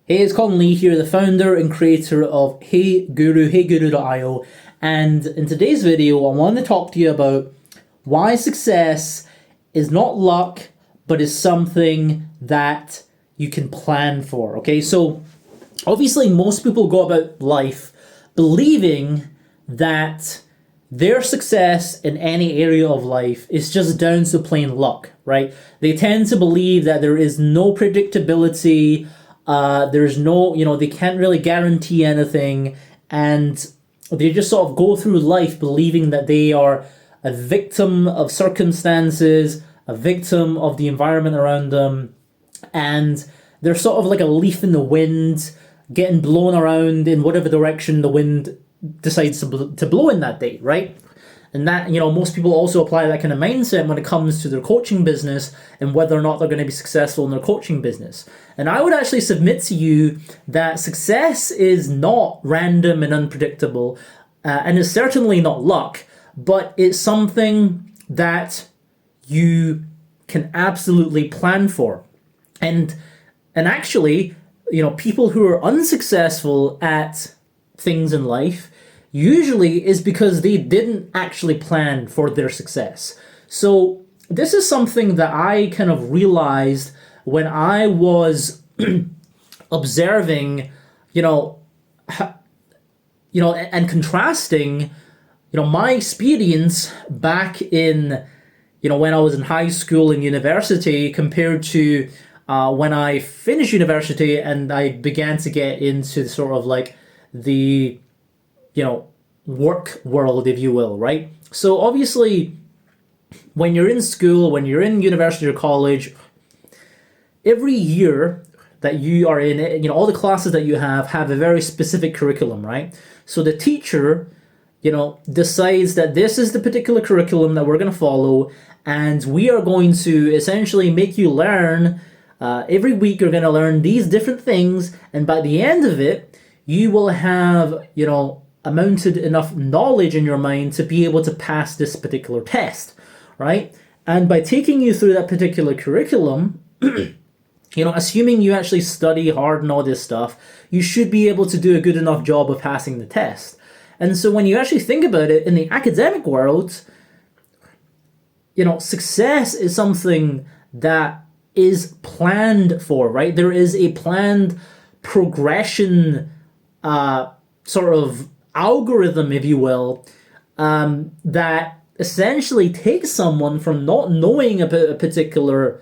Hey, it's Colin Lee here, the founder and creator of Heyguru, heyguru.io. And in today's video, I want to talk to you about why success is not luck, but is something that you can plan for. Okay, so obviously most people go about life believing that their success in any area of life is just down to plain luck, right? They tend to believe that there is no predictability, there's no, they can't really guarantee anything, and they just sort of go through life believing that they are a victim of circumstances, a victim of the environment around them, and they're sort of like a leaf in the wind, getting blown around in whatever direction the wind decides to blow in that day, right? And that, most people also apply that kind of mindset when it comes to their coaching business and whether or not they're going to be successful in their coaching business. And I would actually submit to you that success is not random and unpredictable, and it's certainly not luck, but it's something that you can absolutely plan for. And actually, people who are unsuccessful at things in life usually is because they didn't actually plan for their success. So this is something that I kind of realized when I was observing, and contrasting, my experience back in, when I was in high school and university compared to when I finished university and I began to get into sort of like the work world, if you will, right? So obviously, when you're in school, when you're in university or college, every year that you are in it, all the classes that you have a very specific curriculum, right? So the teacher, decides that this is the particular curriculum that we're going to follow, and we are going to essentially make you learn, every week you're going to learn these different things, and by the end of it, you will have, amounted enough knowledge in your mind to be able to pass this particular test, right? And by taking you through that particular curriculum, assuming you actually study hard and all this stuff, you should be able to do a good enough job of passing the test. And so when you actually think about it, in the academic world, success is something that is planned for, right? There is a planned progression, sort of algorithm, if you will, that essentially takes someone from not knowing about a particular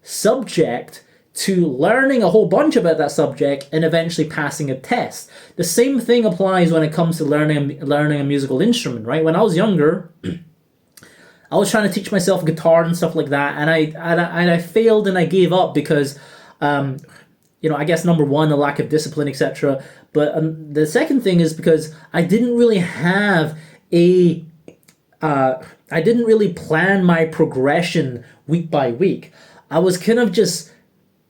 subject to learning a whole bunch about that subject and eventually passing a test. The same thing applies when it comes to learning a musical instrument, right? When I was younger, I was trying to teach myself guitar and stuff like that, and I failed and I gave up because I guess number one, the lack of discipline, etc. But the second thing is because I didn't really have I didn't really plan my progression week by week. I was kind of just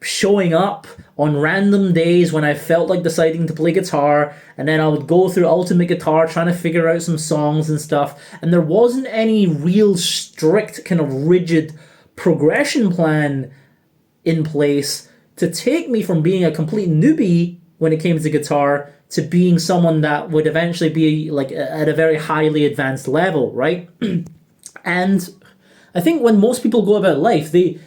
showing up on random days when I felt like deciding to play guitar, and then I would go through Ultimate Guitar trying to figure out some songs and stuff, and there wasn't any real strict kind of rigid progression plan in place to take me from being a complete newbie when it came to guitar to being someone that would eventually be like at a very highly advanced level, right? And I think when most people go about life, they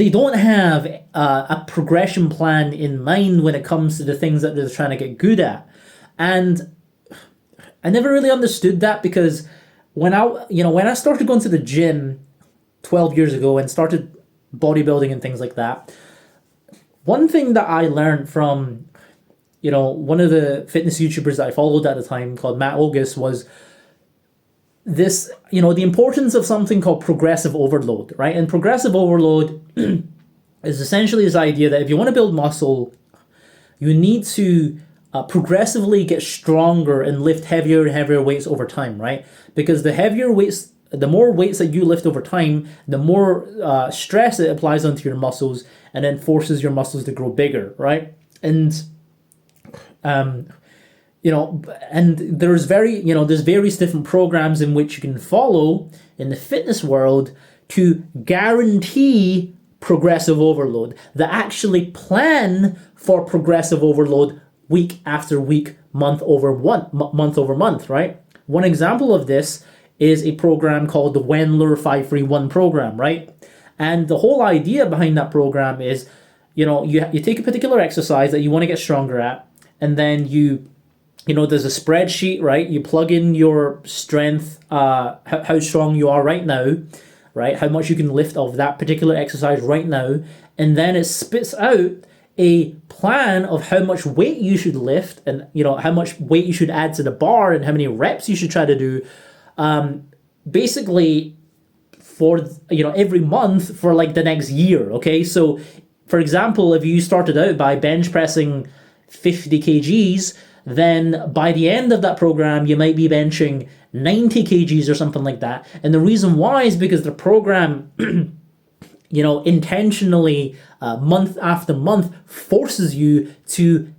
don't have a progression plan in mind when it comes to the things that they're trying to get good at. And I never really understood that because when I started going to the gym 12 years ago and started bodybuilding and things like that, one thing that I learned from, one of the fitness YouTubers that I followed at the time called Matt Ogus was this, the importance of something called progressive overload, right? And progressive overload is essentially this idea that if you want to build muscle, you need to progressively get stronger and lift heavier and heavier weights over time, right? Because the more weights that you lift over time, the more stress it applies onto your muscles and then forces your muscles to grow bigger, right? And and there's there's various different programs in which you can follow in the fitness world to guarantee progressive overload, that actually plan for progressive overload week after week, month over month, right? One example of this is a program called the Wendler 531 program, right? And the whole idea behind that program is, you take a particular exercise that you want to get stronger at, and then there's a spreadsheet, right? You plug in your strength, how strong you are right now, right? How much you can lift of that particular exercise right now, and then it spits out a plan of how much weight you should lift, and how much weight you should add to the bar, and how many reps you should try to do, basically for every month for like the next year. Okay, so for example, if you started out by bench pressing 50 kgs, then by the end of that program you might be benching 90 kgs or something like that. And the reason why is because the program intentionally month after month forces you to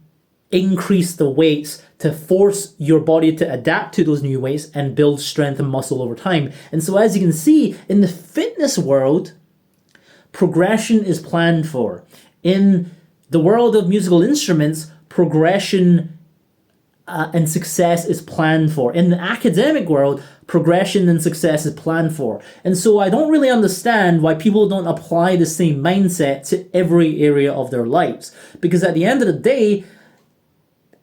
increase the weights, to force your body to adapt to those new weights and build strength and muscle over time. And so as you can see, in the fitness world, progression is planned for. In the world of musical instruments, progression and success is planned for. In the academic world, progression and success is planned for. And so I don't really understand why people don't apply the same mindset to every area of their lives. Because at the end of the day,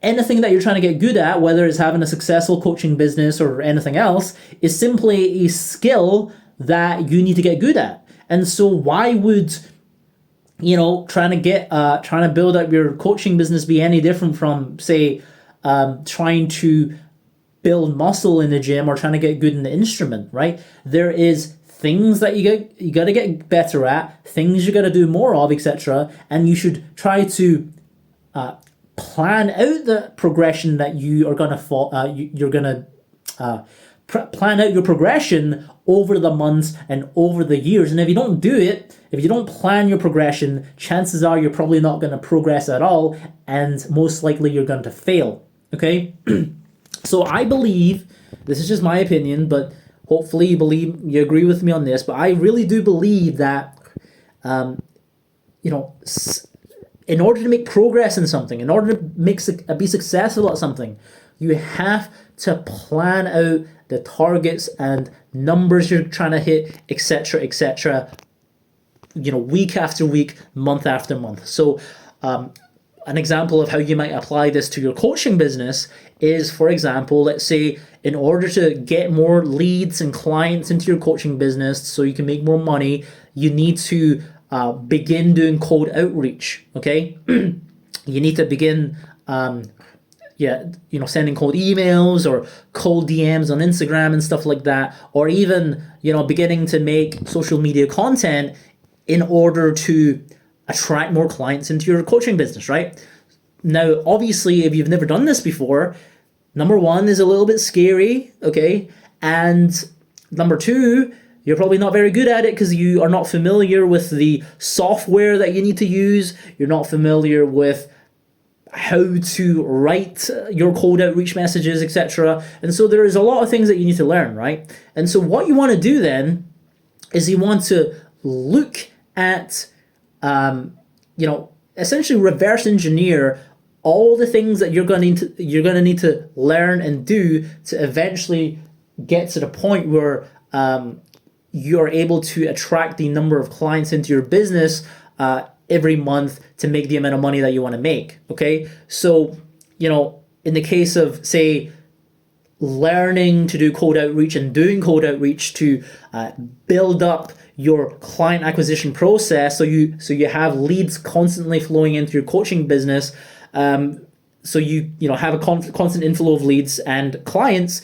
anything that you're trying to get good at, whether it's having a successful coaching business or anything else, is simply a skill that you need to get good at. And so why would trying to build up your coaching business be any different from, say, trying to build muscle in the gym or trying to get good in the instrument, right? There is things that you got to get better at, things you got to do more of, etc. And you should try to plan out the progression that you are going to plan out your progression over the months and over the years. And if you don't do it, if you don't plan your progression, chances are you're probably not going to progress at all, and most likely you're going to fail. Okay? So I believe, this is just my opinion, but hopefully you agree with me on this, but I really do believe that in order to make progress in something, in order to be successful at something, you have to plan out the targets and numbers you're trying to hit, etc., week after week, month after month. So an example of how you might apply this to your coaching business is, for example, let's say in order to get more leads and clients into your coaching business so you can make more money, you need to begin doing cold outreach, okay? You need to begin sending cold emails or cold DMs on Instagram and stuff like that, or even, beginning to make social media content in order to attract more clients into your coaching business, right? Now, obviously, if you've never done this before, number one is a little bit scary, okay? And number two, you're probably not very good at it because you are not familiar with the software that you need to use. You're not familiar with how to write your cold outreach messages, etc. And so there is a lot of things that you need to learn, right? And so what you want to do then is you want to look at, essentially reverse engineer all the things that you're going to need to learn and do to eventually get to the point where you're able to attract the number of clients into your business every month to make the amount of money that you want to make, okay? So, in the case of, say, learning to do cold outreach and doing cold outreach to build up your client acquisition process so you have leads constantly flowing into your coaching business, so you have a constant inflow of leads and clients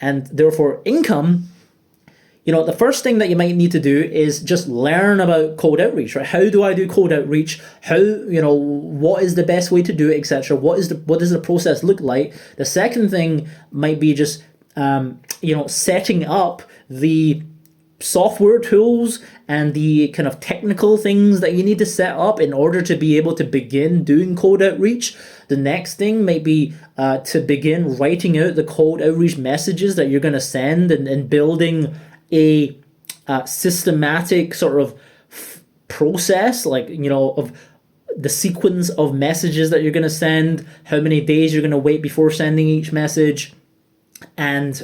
and therefore income. The first thing that you might need to do is just learn about cold outreach, right? How do I do cold outreach? How, what is the best way to do it, etc. What does the process look like? The second thing might be just, setting up the software tools and the kind of technical things that you need to set up in order to be able to begin doing cold outreach. The next thing might be to begin writing out the cold outreach messages that you're going to send and building a systematic sort of process, like, of the sequence of messages that you're going to send, how many days you're going to wait before sending each message, and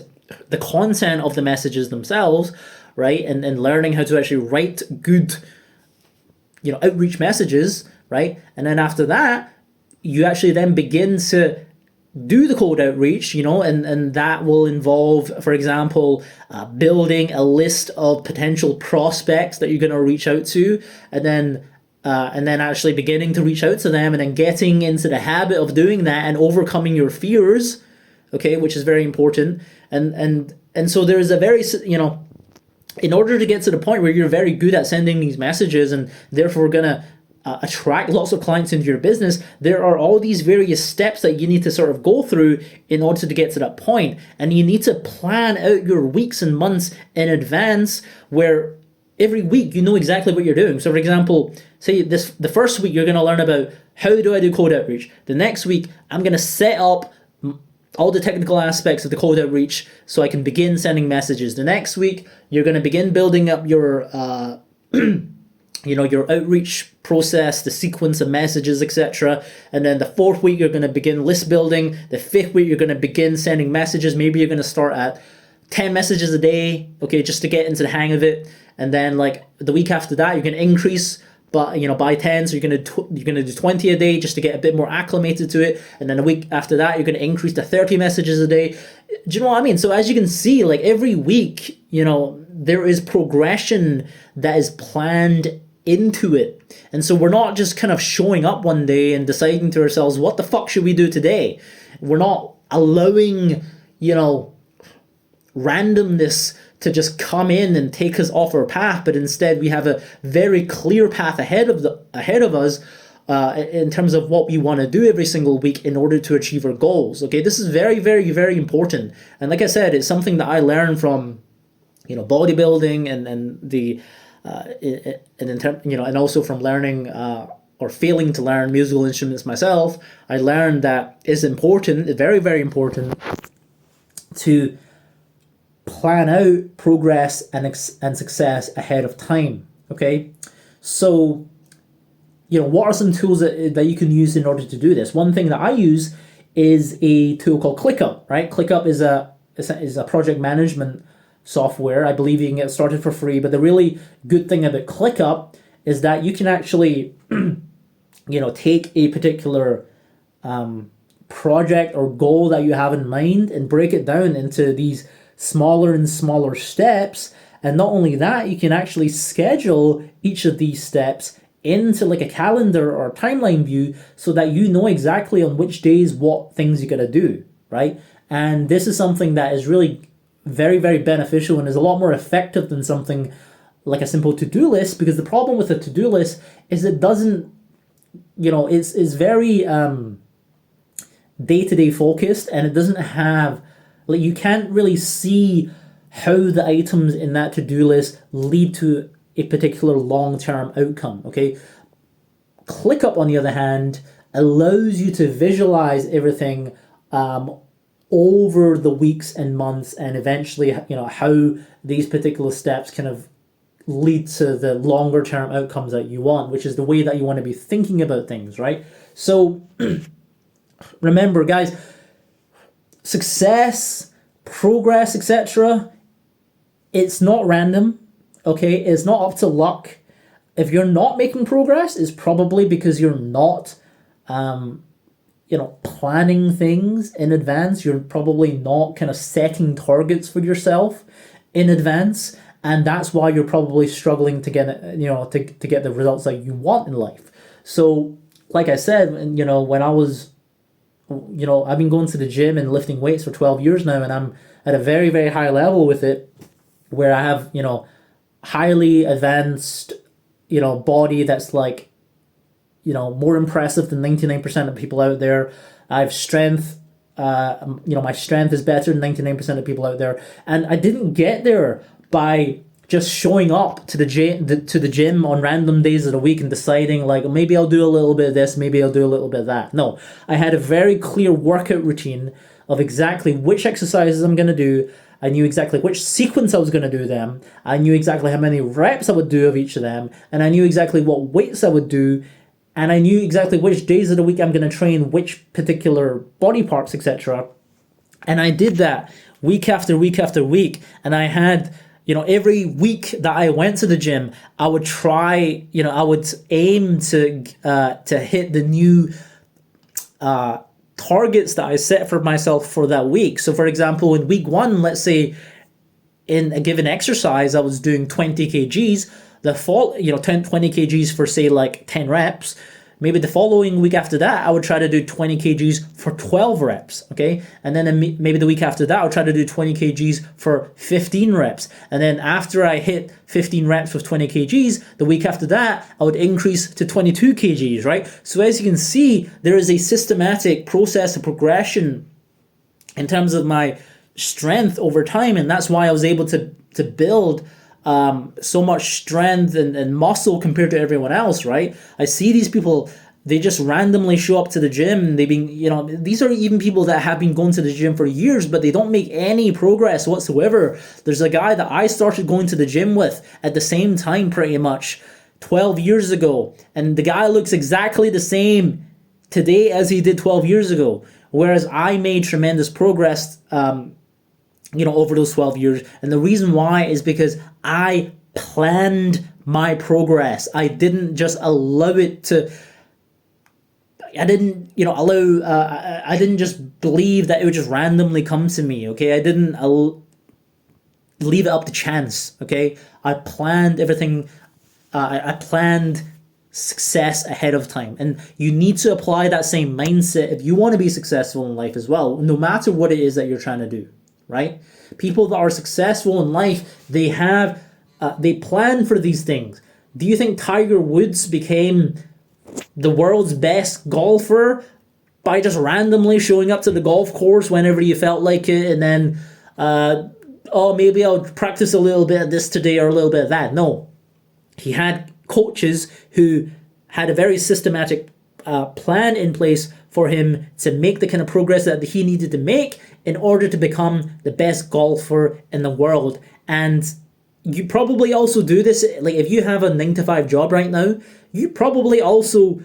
the content of the messages themselves, right? And learning how to actually write good, outreach messages, right? And then after that, you actually then begin to do the cold outreach, and that will involve, for example, building a list of potential prospects that you're going to reach out to, and then actually beginning to reach out to them, and then getting into the habit of doing that and overcoming your fears, okay, which is very important. And so there's a very, in order to get to the point where you're very good at sending these messages and therefore going to attract lots of clients into your business, there are all these various steps that you need to sort of go through in order to get to that point. And you need to plan out your weeks and months in advance, where every week you know exactly what you're doing. So for example, say the first week you're going to learn about how do I do cold outreach. The next week I'm going to set up all the technical aspects of the cold outreach so I can begin sending messages. The next week you're going to begin building up your your outreach process, the sequence of messages, etc. And then the fourth week, you're going to begin list building. The fifth week, you're going to begin sending messages. Maybe you're going to start at 10 messages a day, okay, just to get into the hang of it. And then like the week after that, you're going to increase by 10, so you're going to do 20 a day just to get a bit more acclimated to it. And then a week after that, you're going to increase to 30 messages a day. Do you know what I mean? So as you can see, like every week, there is progression that is planned into it. And so we're not just kind of showing up one day and deciding to ourselves, what the fuck should we do today? We're not allowing, randomness to just come in and take us off our path, but instead we have a very clear path ahead of us in terms of what we want to do every single week in order to achieve our goals. Okay, this is very, very, very important. And like I said, it's something that I learned from bodybuilding and the and also from learning or failing to learn musical instruments myself. I learned that it's important, very, very important, to plan out progress and success ahead of time. Okay, so what are some tools that you can use in order to do this? One thing that I use is a tool called ClickUp. Right, ClickUp is a project management software. I believe you can get started for free, but the really good thing about ClickUp is that you can actually take a particular project or goal that you have in mind and break it down into these smaller and smaller steps. And not only that, you can actually schedule each of these steps into like a calendar or a timeline view so that you know exactly on which days what things you gotta do, right? And this is something that is really very, very beneficial and is a lot more effective than something like a simple to-do list, because the problem with a to-do list is it doesn't, it's very day-to-day focused, and it doesn't have, like, you can't really see how the items in that to-do list lead to a particular long-term outcome, okay? ClickUp, on the other hand, allows you to visualize everything over the weeks and months, and eventually, how these particular steps kind of lead to the longer term outcomes that you want, which is the way that you want to be thinking about things, right? So remember, guys, success, progress, etc., it's not random, okay? It's not up to luck. If you're not making progress, it's probably because you're not planning things in advance. You're probably not kind of setting targets for yourself in advance, and that's why you're probably struggling to get to get the results that you want in life. So, like I said, when I was, I've been going to the gym and lifting weights for 12 years now, and I'm at a very, very high level with it, where I have highly advanced body that's like more impressive than 99% of people out there. I have strength. My strength is better than 99% of people out there. And I didn't get there by just showing up to the gym on random days of the week and deciding like, maybe I'll do a little bit of this, maybe I'll do a little bit of that. No, I had a very clear workout routine of exactly which exercises I'm going to do, I knew exactly which sequence I was going to do them. I knew exactly how many reps I would do of each of them. And I knew exactly what weights I would do. And I knew exactly which days of the week I'm going to train which particular body parts, etc. And I did that week after week after week. And I had, every week that I went to the gym, I would try, I would aim to hit the new targets that I set for myself for that week. So for example, in week 1, let's say in a given exercise, I was doing 20 kgs, 20 kgs for say like 10 reps. Maybe the following week after that, I would try to do 20 kgs for 12 reps, okay? And then maybe the week after that, I'll try to do 20 kgs for 15 reps. And then after I hit 15 reps with 20 kgs, the week after that, I would increase to 22 kgs, right? So as you can see, there is a systematic process of progression in terms of my strength over time. And that's why I was able to build so much strength and muscle compared to everyone else, right? I see these people, they just randomly show up to the gym. They've been, these are even people that have been going to the gym for years, but they don't make any progress whatsoever. There's a guy that I started going to the gym with at the same time, pretty much 12 years ago. And the guy looks exactly the same today as he did 12 years ago. Whereas I made tremendous progress, over those 12 years. And the reason why is because I planned my progress. I didn't just allow it to, I didn't just believe that it would just randomly come to me, okay? I didn't leave it up to chance, okay? I planned everything, I planned success ahead of time. And you need to apply that same mindset if you want to be successful in life as well, no matter what it is that you're trying to do. Right? People that are successful in life, they plan for these things. Do you think Tiger Woods became the world's best golfer by just randomly showing up to the golf course whenever you felt like it and then, maybe I'll practice a little bit of this today or a little bit of that? No. He had coaches who had a very systematic plan in place for him to make the kind of progress that he needed to make in order to become the best golfer in the world. And you probably also do this, like if you have a 9-to-5 job right now, you probably also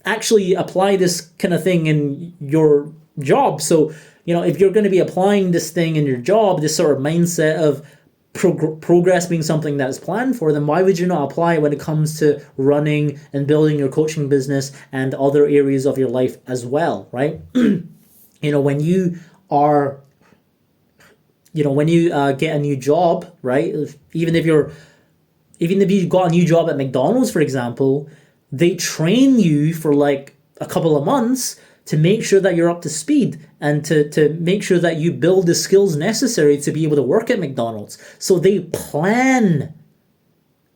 actually apply this kind of thing in your job. So, if you're going to be applying this thing in your job, this sort of mindset of progress being something that is planned for, then why would you not apply it when it comes to running and building your coaching business and other areas of your life as well, right? When you are, when you get a new job, right? Even if you got a new job at McDonald's, for example, they train you for like a couple of months to make sure that you're up to speed and to make sure that you build the skills necessary to be able to work at McDonald's. So they plan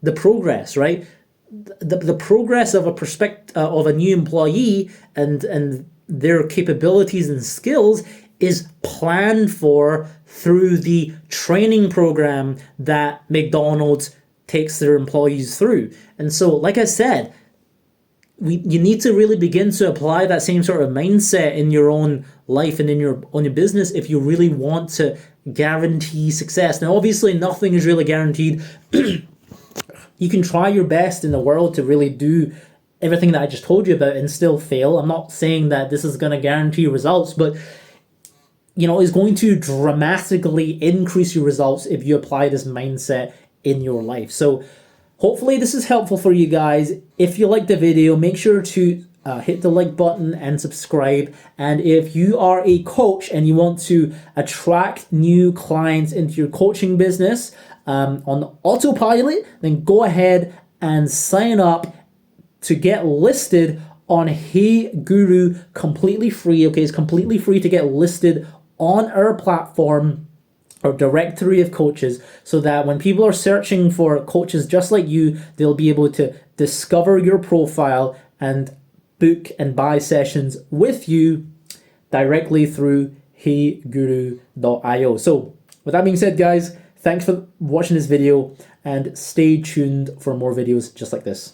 the progress, right? The progress of a new employee and their capabilities and skills is planned for through the training program that McDonald's takes their employees through. And so, like I said, you need to really begin to apply that same sort of mindset in your own life and in your business if you really want to guarantee success. Now, obviously, nothing is really guaranteed. You can try your best in the world to really do everything that I just told you about and still fail. I'm not saying that this is going to guarantee results, but it's going to dramatically increase your results if you apply this mindset in your life. So hopefully this is helpful for you guys. If you liked the video, make sure to hit the like button and subscribe. And if you are a coach and you want to attract new clients into your coaching business on autopilot, then go ahead and sign up to get listed on Heyguru completely free. Okay, it's completely free to get listed on our platform or directory of coaches, so that when people are searching for coaches just like you, they'll be able to discover your profile and book and buy sessions with you directly through heyguru.io. So with that being said, guys, thanks for watching this video and stay tuned for more videos just like this.